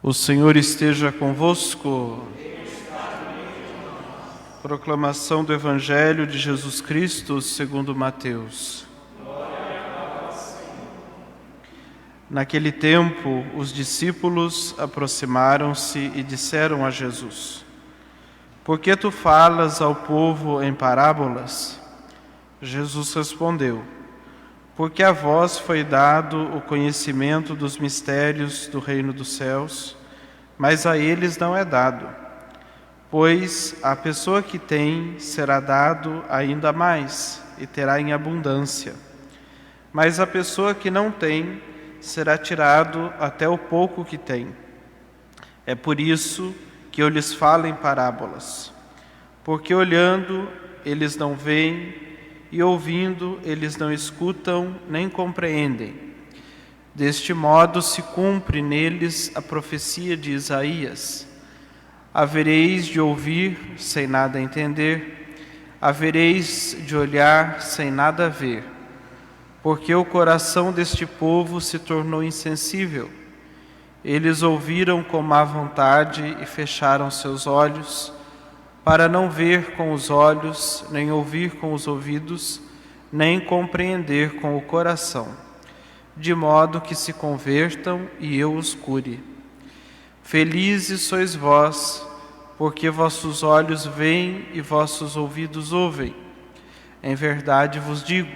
O Senhor esteja convosco. Proclamação do Evangelho de Jesus Cristo segundo Mateus. Naquele tempo, os discípulos aproximaram-se e disseram a Jesus: Por que tu falas ao povo em parábolas? Jesus respondeu: Porque a vós foi dado o conhecimento dos mistérios do reino dos céus, mas a eles não é dado. Pois a pessoa que tem será dado ainda mais e terá em abundância. Mas a pessoa que não tem será tirado até o pouco que tem. É por isso que eu lhes falo em parábolas. Porque olhando eles não veem, e ouvindo eles não escutam nem compreendem. Deste modo se cumpre neles a profecia de Isaías: havereis de ouvir sem nada entender, havereis de olhar sem nada ver, porque o coração deste povo se tornou insensível. Eles ouviram com má vontade e fecharam seus olhos, para não ver com os olhos, nem ouvir com os ouvidos, nem compreender com o coração, de modo que se convertam e eu os cure. Felizes sois vós, porque vossos olhos veem e vossos ouvidos ouvem. Em verdade vos digo,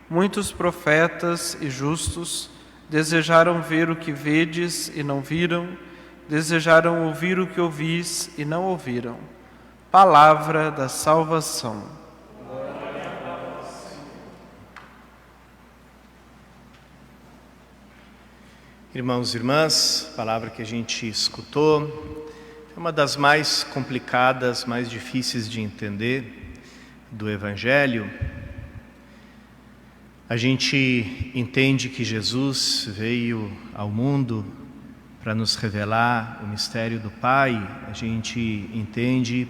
muitos profetas e justos desejaram ver o que vedes e não viram, desejaram ouvir o que ouvis e não ouviram. Palavra da salvação. Irmãos e irmãs, a palavra que a gente escutou é uma das mais complicadas, mais difíceis de entender do Evangelho. A gente entende que Jesus veio ao mundo para nos revelar o mistério do Pai. A gente entende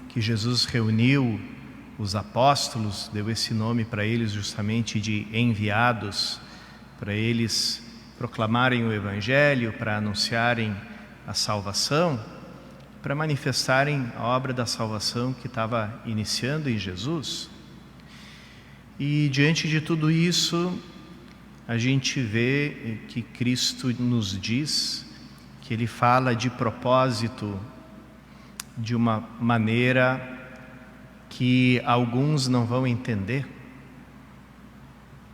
que Jesus reuniu os apóstolos, deu esse nome para eles justamente de enviados, para eles proclamarem o Evangelho, para anunciarem a salvação, para manifestarem a obra da salvação que estava iniciando em Jesus. E diante de tudo isso, a gente vê que Cristo nos diz que Ele fala de propósito de uma maneira que alguns não vão entender.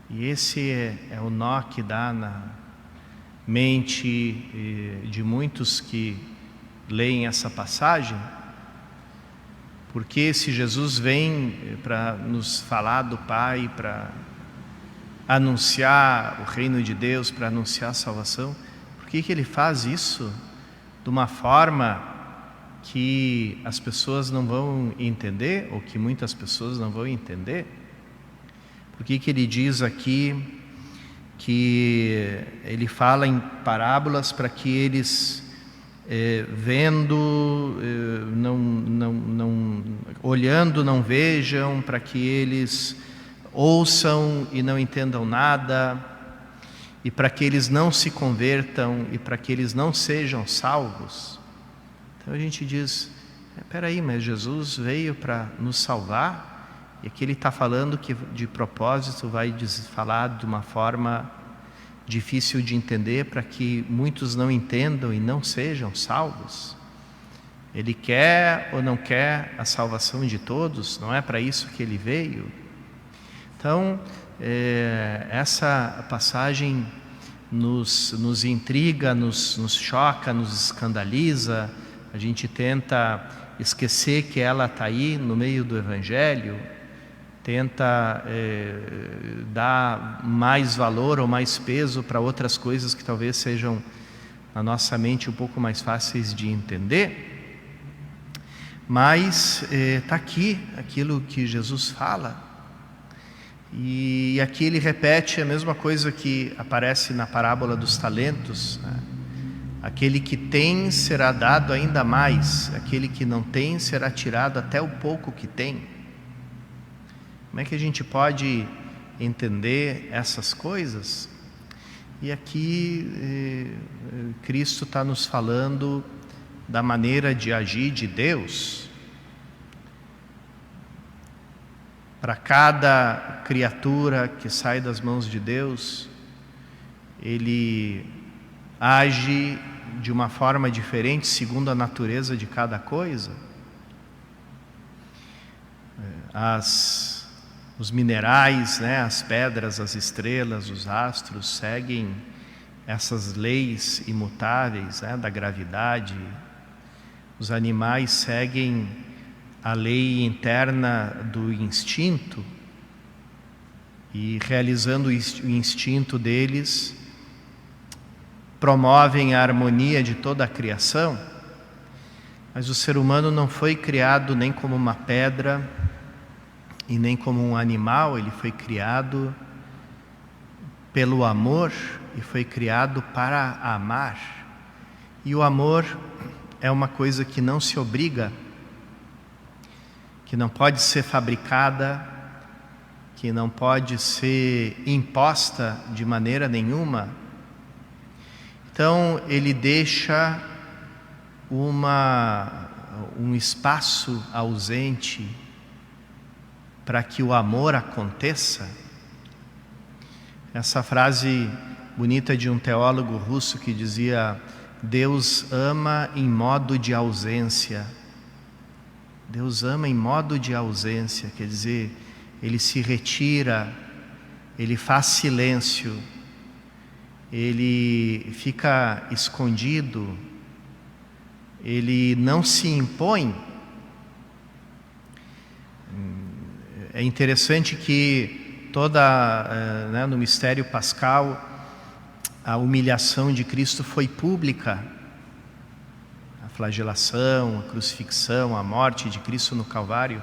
E esse é o nó que dá na mente de muitos que leem essa passagem. Porque se Jesus vem para nos falar do Pai, para anunciar o reino de Deus, para anunciar a salvação, por que Ele faz isso de uma forma que as pessoas não vão entender, ou que muitas pessoas não vão entender? Por que Ele diz aqui que Ele fala em parábolas para que eles vendo, olhando não vejam, para que eles ouçam e não entendam nada, e para que eles não se convertam e para que eles não sejam salvos? Então a gente diz, espera aí, mas Jesus veio para nos salvar, e aqui Ele está falando que de propósito vai falar de uma forma difícil de entender, para que muitos não entendam e não sejam salvos. Ele quer ou não quer a salvação de todos? Não é para isso que Ele veio? Então, essa passagem nos intriga, nos choca, nos escandaliza. A gente tenta esquecer que ela está aí no meio do Evangelho, tenta dar mais valor ou mais peso para outras coisas que talvez sejam na nossa mente um pouco mais fáceis de entender. Mas está aqui aquilo que Jesus fala, e aqui Ele repete a mesma coisa que aparece na parábola dos talentos, né? Aquele que tem será dado ainda mais, aquele que não tem será tirado até o pouco que tem. Como é que a gente pode entender essas coisas? E aqui Cristo está nos falando da maneira de agir de Deus. Para cada criatura que sai das mãos de Deus, Ele age de uma forma diferente segundo a natureza de cada coisa. Os minerais, né, as pedras, as estrelas, os astros seguem essas leis imutáveis, né, da gravidade. Os animais seguem a lei interna do instinto e, realizando o instinto deles, promovem a harmonia de toda a criação. Mas o ser humano não foi criado nem como uma pedra e nem como um animal. Ele foi criado pelo amor e foi criado para amar. E o amor é uma coisa que não se obriga, que não pode ser fabricada, que não pode ser imposta de maneira nenhuma. Então ele deixa um espaço ausente para que o amor aconteça. Essa frase bonita de um teólogo russo que dizia: Deus ama em modo de ausência. Deus ama em modo de ausência, quer dizer, Ele se retira, Ele faz silêncio, Ele fica escondido, Ele não se impõe. É interessante que no mistério pascal, a humilhação de Cristo foi pública. A flagelação, a crucifixão, a morte de Cristo no Calvário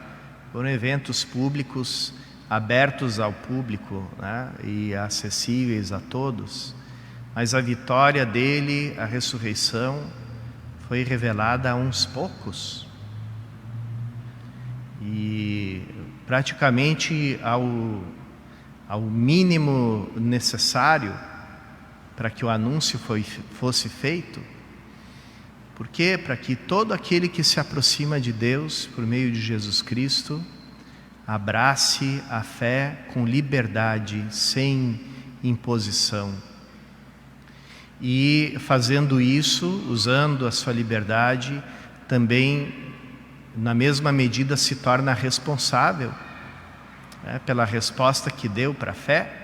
foram eventos públicos, abertos ao público, né, e acessíveis a todos. Mas a vitória dele, a ressurreição, foi revelada a uns poucos. E praticamente ao mínimo necessário para que o anúncio fosse feito. Por quê? Para que todo aquele que se aproxima de Deus por meio de Jesus Cristo abrace a fé com liberdade, sem imposição. E fazendo isso, usando a sua liberdade, também na mesma medida se torna responsável, né, pela resposta que deu para a fé,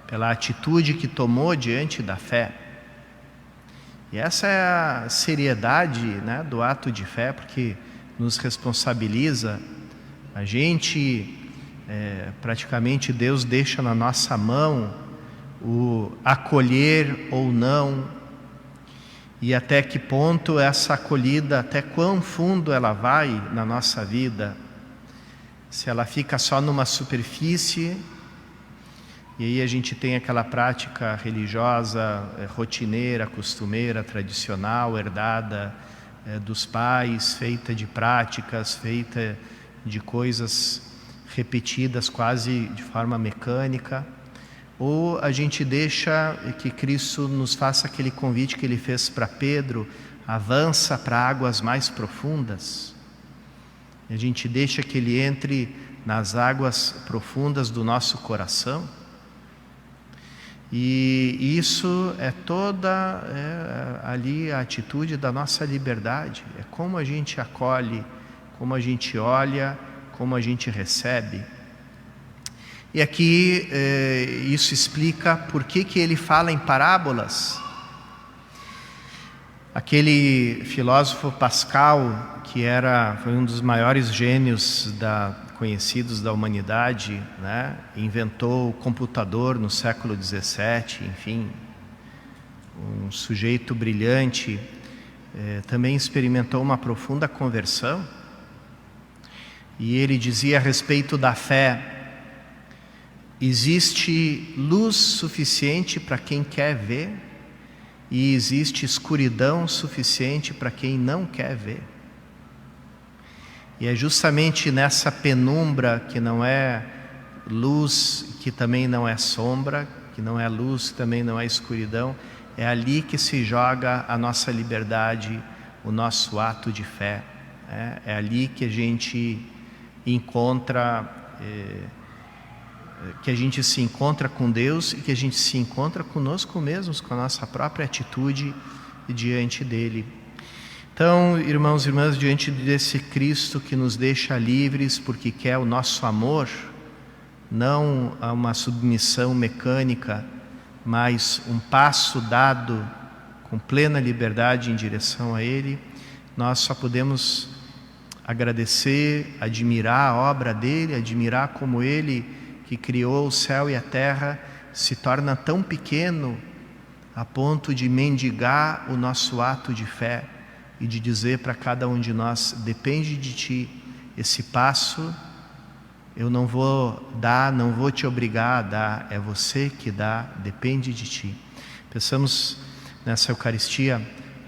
pela atitude que tomou diante da fé. E essa é a seriedade, né, do ato de fé, porque nos responsabiliza. A gente, praticamente Deus deixa na nossa mão o acolher ou não, e até que ponto essa acolhida, até quão fundo ela vai na nossa vida. Se ela fica só numa superfície, e aí a gente tem aquela prática religiosa, rotineira, costumeira, tradicional, herdada dos pais, feita de práticas, feita de coisas repetidas quase de forma mecânica. Ou a gente deixa que Cristo nos faça aquele convite que Ele fez para Pedro: avança para águas mais profundas. E a gente deixa que Ele entre nas águas profundas do nosso coração. E isso é toda ali a atitude da nossa liberdade. É como a gente acolhe, como a gente olha, como a gente recebe. E aqui isso explica por que ele fala em parábolas. Aquele filósofo Pascal, que foi um dos maiores gênios conhecidos da humanidade, né, inventou o computador no século XVII, enfim, um sujeito brilhante, também experimentou uma profunda conversão. E ele dizia a respeito da fé: existe luz suficiente para quem quer ver, e existe escuridão suficiente para quem não quer ver. E é justamente nessa penumbra, que não é luz, que também não é sombra, que não é luz, também não é escuridão. É ali que se joga a nossa liberdade, o nosso ato de fé. É ali que a gente encontra, que a gente se encontra com Deus e que a gente se encontra conosco mesmos, com a nossa própria atitude diante dele. Então, irmãos e irmãs, diante desse Cristo que nos deixa livres porque quer o nosso amor, não a uma submissão mecânica, mas um passo dado com plena liberdade em direção a Ele, nós só podemos agradecer, admirar a obra dele, admirar como Ele, que criou o céu e a terra, se torna tão pequeno a ponto de mendigar o nosso ato de fé e de dizer para cada um de nós: depende de Ti, esse passo eu não vou dar, não vou te obrigar a dar, é você que dá, depende de Ti. Peçamos nessa Eucaristia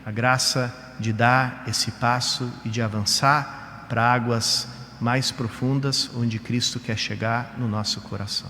a graça de dar esse passo e de avançar para águas mais profundas onde Cristo quer chegar no nosso coração.